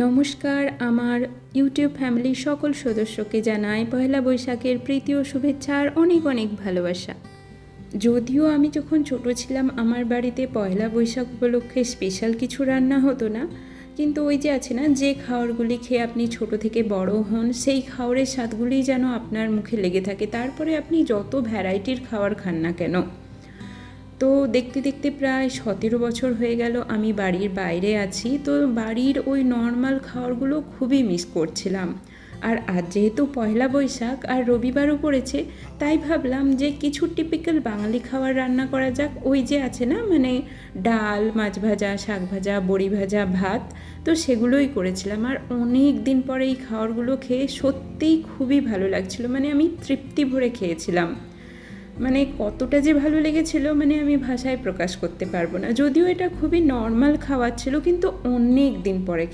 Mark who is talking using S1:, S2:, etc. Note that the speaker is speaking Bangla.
S1: নমস্কার, আমার ইউটিউব ফ্যামিলির সকল সদস্যকে জানাই পয়লা বৈশাখের প্রীতি ও শুভেচ্ছা আর অনেক অনেক ভালোবাসা। যদিও আমি যখন ছোট ছিলাম আমার বাড়িতে পয়লা বৈশাখ উপলক্ষে স্পেশাল কিছু রান্না হতো না, কিন্তু ওই যে আছে না, যে খাবারগুলি খেয়ে আপনি ছোট থেকে বড় হন সেই খাবারের স্বাদগুলিই যেন আপনার মুখে লেগে থাকে, তারপরে আপনি যত ভ্যারাইটির খাবার খান না কেন। তো দেখতে দেখতে প্রায় 17 বছর হয়ে গেল আমি বাড়ির বাইরে আছি। তো বাড়ির ওই নর্মাল খাবারগুলো খুবই মিস করছিলাম। আর আজ যেহেতু পয়লা বৈশাখ আর রবিবারও পড়েছে, তাই ভাবলাম যে কিছু টিপিক্যাল বাঙালি খাবার রান্না করা যাক। ওই যে আছে না, মানে ডাল, মাছ ভাজা, শাক ভাজা, বড়ি ভাজা, ভাত, তো সেগুলোই করেছিলাম। আর অনেক দিন পরে এই খাবারগুলো খেয়ে সত্যিই খুবই ভালো লাগছিল, মানে আমি তৃপ্তি ভরে খেয়েছিলাম। মানে কতটা যে ভালো লেগেছিল, মানে আমি ভাষায় প্রকাশ করতে পারবো না। যদিও এটা খুবই নর্মাল খাবার ছিল, কিন্তু অনেক দিন পরে